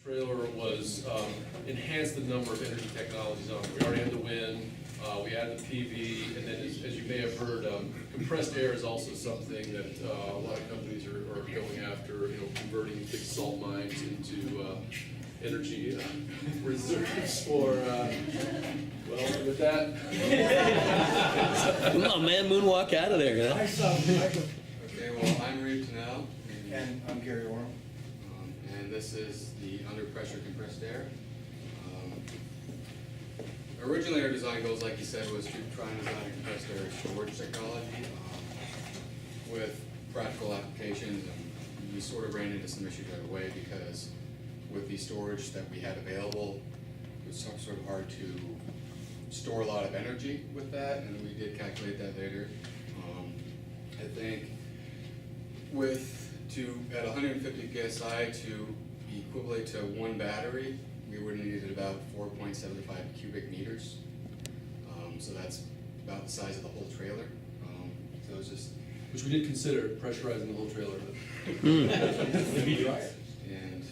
Trailer was enhanced the number of energy technologies on it. We already had the wind, we added the PV, and then as you may have heard, compressed air is also something that a lot of companies are going after, converting big salt mines into energy reserves for, well, with that. Come on, man, moonwalk out of there. Hi, Michael. Okay, well, I'm Reed Tanell. And I'm Gary Orm. And this is the under pressure compressed air. Originally our design goals, like you said, was to try and design a compressed air storage technology with practical applications, and we sort of ran into some issues right away because with the storage that we had available, it was sort of hard to store a lot of energy with that, and we did calculate that later. I think at 150 psi to equivalent to one battery, we would have needed about 4.75 cubic meters. So that's about the size of the whole trailer. So it was just. Which we did consider pressurizing the whole trailer, but. And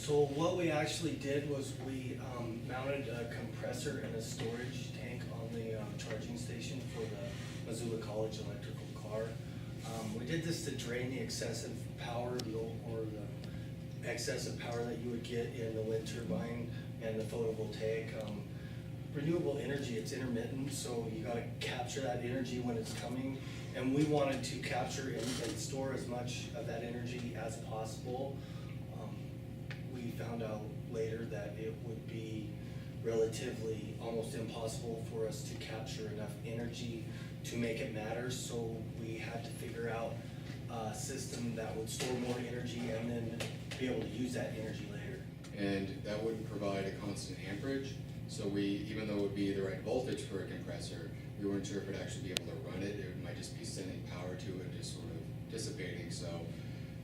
So what we actually did was we mounted a compressor and a storage tank on the charging station for the Missoula College electrical car. We did this to drain the excessive power or the excessive power that you would get in the wind turbine and the photovoltaic. Renewable energy, it's intermittent, so you gotta capture that energy when it's coming. And we wanted to capture and store as much of that energy as possible. We found out later that it would be relatively almost impossible for us to capture enough energy to make it matter, so we had to figure out a system that would store more energy and then be able to use that energy later. And that wouldn't provide a constant amperage, so even though it would be the right voltage for a compressor, we weren't sure if it'd actually be able to run it. It might just be sending power to it and just sort of dissipating. So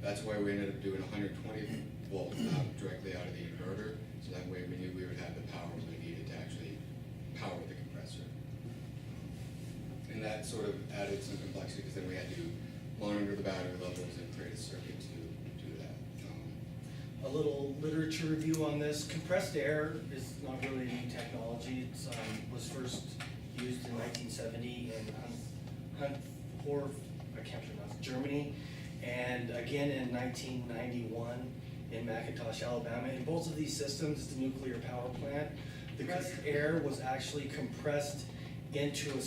that's why we ended up doing 120 volt directly out of the inverter, so that way we knew we would have the power we needed to actually power the compressor. And that sort of added some complexity because then we had to monitor the battery levels and create a circuit to do that. A little literature review on this. Compressed air is not really a new technology. It was first used in 1970 in Germany, and again in 1991 in McIntosh, Alabama. In both of these systems, it's a nuclear power plant. The compressed air was actually compressed into a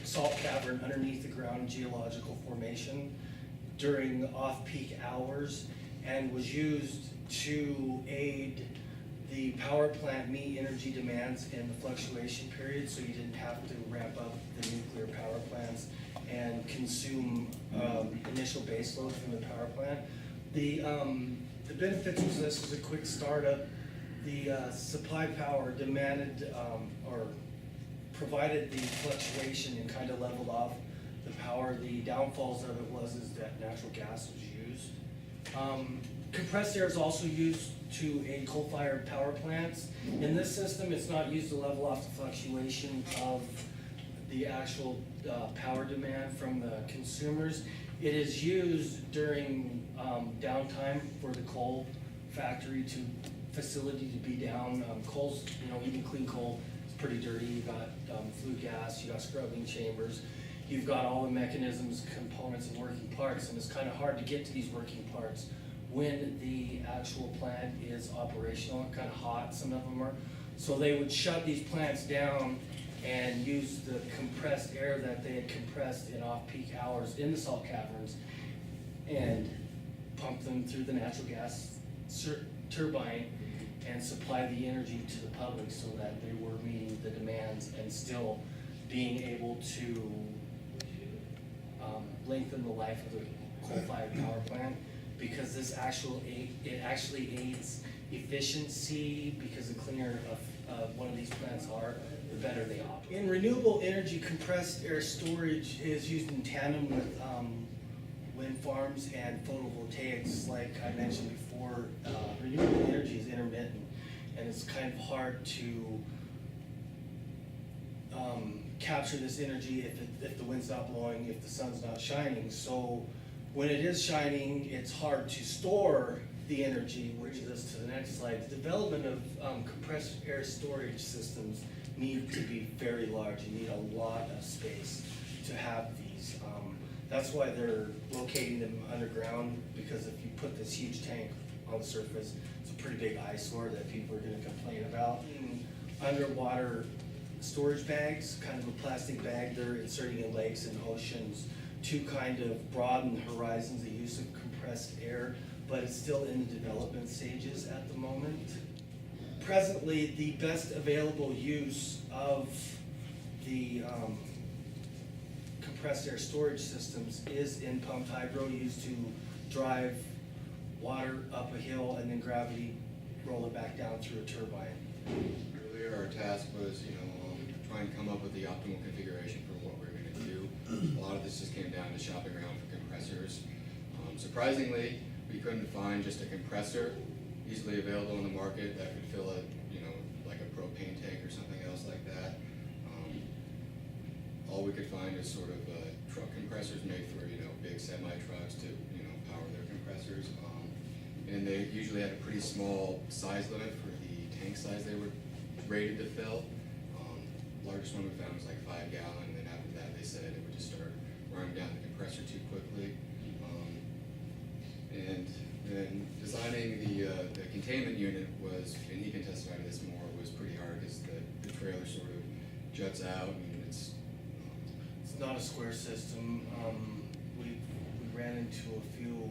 salt cavern underneath the ground geological formation during off-peak hours, and was used to aid the power plant meet energy demands in the fluctuation period, so you didn't have to ramp up the nuclear power plants and consume initial base load from the power plant. The benefits was this was a quick startup. The supply power demanded or provided the fluctuation and kind of leveled off the power. The downfalls of it is that natural gas was used. Compressed air is also used to aid coal-fired power plants. In this system, it's not used to level off the fluctuation of the actual power demand from the consumers. It is used during downtime for the coal factory facility to be down. Coal's, even clean coal, it's pretty dirty. You got flue gas, you got scrubbing chambers, you've got all the mechanisms, components, and working parts, and it's kind of hard to get to these working parts when the actual plant is operational. Kind of hot, some of them are. So they would shut these plants down and use the compressed air that they had compressed in off-peak hours in the salt caverns and pump them through the natural gas turbine and supply the energy to the public so that they were meeting the demands and still being able to lengthen the life of the coal-fired power plant, because it actually aids efficiency, because the cleaner one of these plants are, the better they operate. In renewable energy, compressed air storage is used in tandem with wind farms and photovoltaics. Like I mentioned before, renewable energy is intermittent, and it's kind of hard to capture this energy if the wind's not blowing, if the sun's not shining. So when it is shining, it's hard to store the energy, which is us to the next slide. The development of compressed air storage systems need to be very large. You need a lot of space to have these. That's why they're locating them underground, because if you put this huge tank on the surface, it's a pretty big eyesore that people are gonna complain about. Underwater storage bags, kind of a plastic bag they're inserting in lakes and oceans to kind of broaden the horizons, the use of compressed air, but it's still in the development stages at the moment. Presently, the best available use of the compressed air storage systems is in pumped hydro, used to drive water up a hill and then gravity roll it back down through a turbine. Earlier, our task was, try and come up with the optimal configuration for what we're gonna do. A lot of this just came down to shopping around for compressors. Surprisingly, we couldn't find just a compressor easily available in the market that could fill a, like a propane tank or something else like that. All we could find is sort of truck compressors made for, big semi trucks to, power their compressors. And they usually had a pretty small size limit for the tank size they were rated to fill. Largest one we found was like 5 gallon, and then after that they said it would just start running down the compressor too quickly. And then designing the containment unit was, and he can testify to this more, was pretty hard because the trailer sort of juts out and it's not a square system. We ran into a few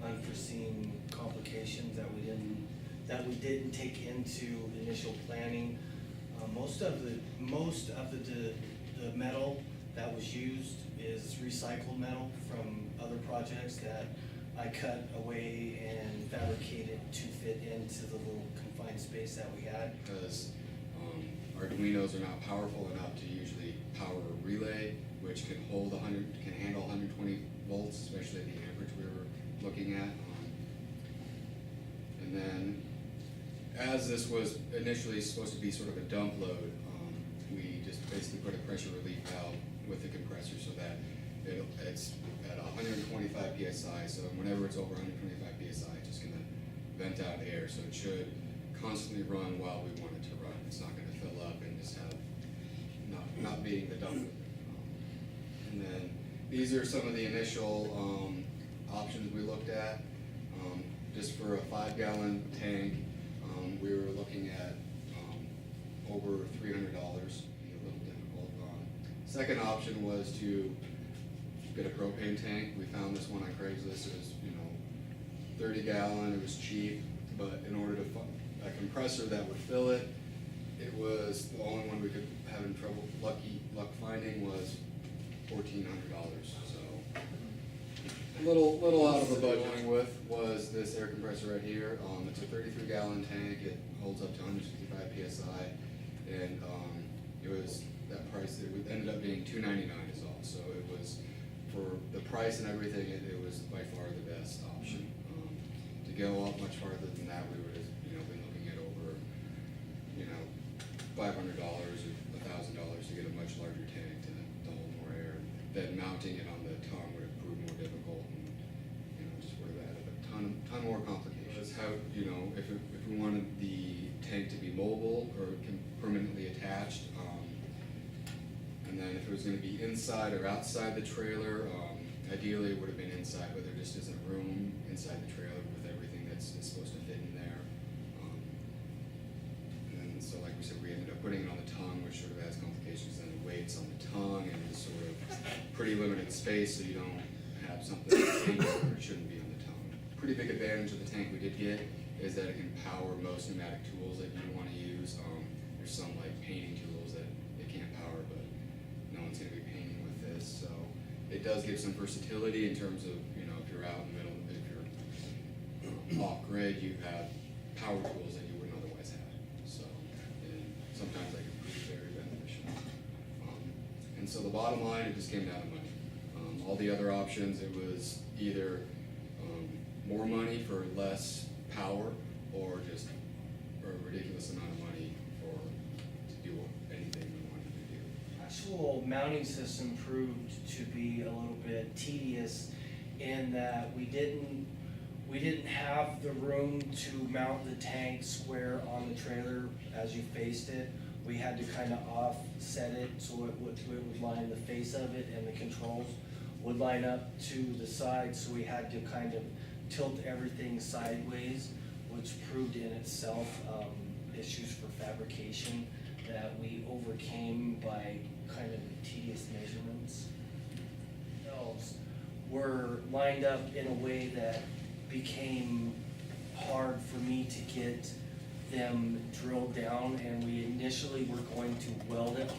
unforeseen complications that we didn't take into initial planning. Most of the metal that was used is recycled metal from other projects that I cut away and fabricated to fit into the little confined space that we had. because Arduinos are not powerful enough to usually power a relay, which can handle 120 volts, especially at the amperage we were looking at. And then, as this was initially supposed to be sort of a dump load, we just basically put a pressure relief valve with the compressor so that it's at 125 psi, so whenever it's over 125 psi, it's just gonna vent out air, so it should constantly run while we want it to run. It's not gonna fill up and just have, not being the dump. And then, these are some of the initial options we looked at. Just for a 5 gallon tank, we were looking at over $300, be a little difficult. Second option was to get a propane tank. We found this one on Craigslist. It was 30 gallon. It was cheap, but in order to find a compressor that would fill it, it was the only one we could have in luck finding was $1,400. So a little out of the budget. Going with was this air compressor right here. It's a 33 gallon tank. It holds up to 165 psi, and it was that price. It ended up being $299 is all. So it was, for the price and everything, it was by far the best option. To go up much farther than that, we would have been looking at over $500 or $1,000 to get a much larger tank to hold more air. Then mounting it on the tongue would have proved more difficult, and just would have added a ton more complications. How if we wanted the tank to be mobile or permanently attached, and then if it was going to be inside or outside the trailer, ideally it would have been inside, but there just isn't room inside the trailer with everything that's supposed to fit in there. And so, like we said, we ended up putting it on the tongue, which sort of adds complications. Then the weight's on the tongue, and it's sort of pretty limited space, so you don't have something where it shouldn't be on the tongue. Pretty big advantage of the tank we did get is that it can power most pneumatic tools that you want to use. There's some like painting tools that it can't power, but no one's going to be painting with this. So it does give some versatility in terms of, if you're out in the middle, if you're off grid, you have power tools that you wouldn't otherwise have. So, and sometimes that can prove very beneficial. And so the bottom line, it just came down to money. All the other options, it was either more money for less power, or just a ridiculous amount of money to do anything we wanted to do. Actual mounting system proved to be a little bit tedious in that we didn't have the room to mount the tank square on the trailer as you faced it. We had to kind of offset it so it would line the face of it, and the controls would line up to the side, so we had to kind of tilt everything sideways, which proved in itself issues for fabrication that we overcame by kind of tedious measurements. Themselves were lined up in a way that became hard for me to get them drilled down, and we initially were going to weld it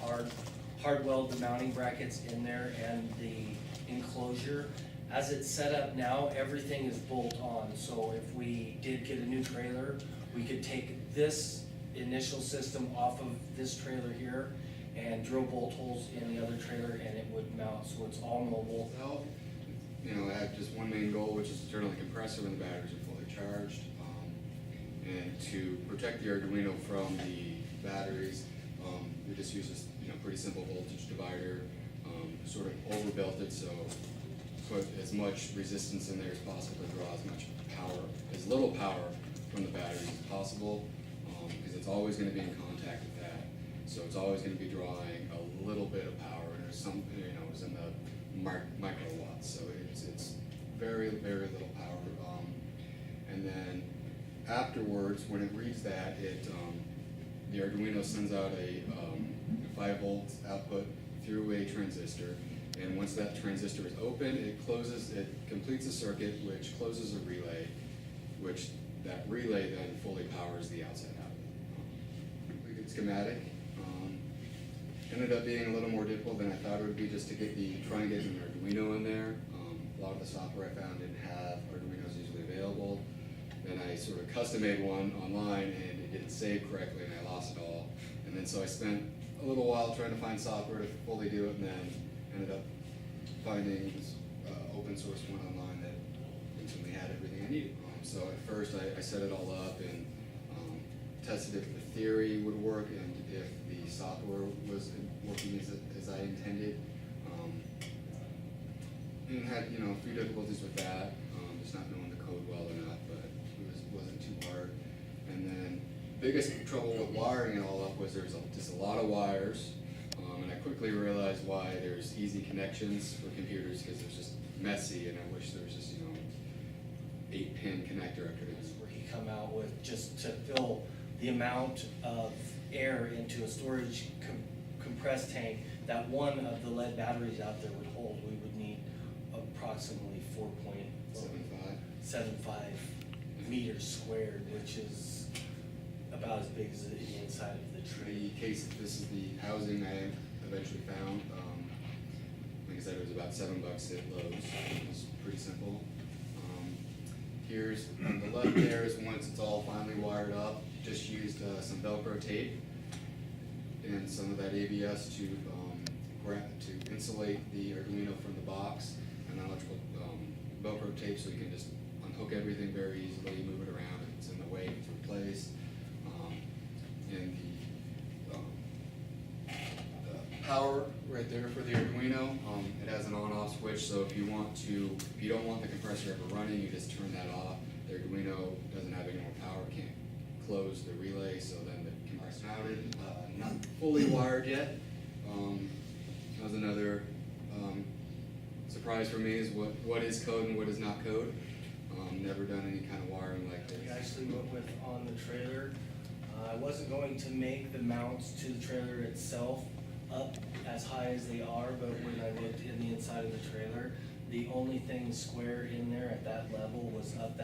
hard weld the mounting brackets in there and the enclosure. As it's set up now, everything is bolt on, so if we did get a new trailer, we could take this initial system off of this trailer here and drill bolt holes in the other trailer, and it would mount, so it's all mobile. Well, you know, I have just one main goal, which is to turn on the compressor when the batteries are fully charged. And to protect the Arduino from the batteries, we just use this, you know, pretty simple voltage divider, sort of overbuilt it, so put as much resistance in there as possible to draw as much power, as little power from the batteries as possible, because it's always going to be in contact with that. So it's always going to be drawing a little bit of power, and there's some, you know, it's in the microwatts, so it's very, very little power. And then afterwards, when it reads that, the Arduino sends out a 5-volt output through a transistor, and once that transistor is open, it completes a circuit which closes a relay, which that relay then fully powers the outside output. Completed schematic. Ended up being a little more difficult than I thought it would be, just to try and get an Arduino in there. A lot of the software I found didn't have Arduinos usually available. Then I sort of custom made one online, and it didn't save correctly, and I lost it all. And then so I spent a little while trying to find software to fully do it, and then ended up finding this open source one online that instantly had everything I needed. So at first I set it all up and tested if the theory would work and if the software was working as I intended. And had, you know, a few difficulties with that, just not knowing the code well enough, but it wasn't too hard. And then biggest trouble with wiring it all up was there's just a lot of wires, and I quickly realized why there's easy connections for computers, because it's just messy, and I wish there was just, you know, 8-pin connector I could have. Where he come out with, just to fill the amount of air into a storage compressed tank that one of the lead batteries out there would hold, we would need approximately 4.75 meters squared, which is about as big as the inside of the tree. This is the housing I eventually found. Like I said, it was about $7 at Lowe's. It was pretty simple. Here's on the left there is once it's all finally wired up, just used some Velcro tape and some of that ABS to insulate the Arduino from the box, and then electrical Velcro tape so you can just unhook everything very easily, move it around if it's in the way, it's replaced. And the power right there for the Arduino, it has an on-off switch, so if you don't want the compressor ever running, you just turn that off. The Arduino doesn't have any more power, can't close the relay, so then the compressor mounted, not fully wired yet. That was another surprise for me, is what is code and what is not code. Never done any kind of wiring like this. We actually went with on the trailer. I wasn't going to make the mounts to the trailer itself up as high as they are, but when I looked in the inside of the trailer, the only thing square in there at that level was up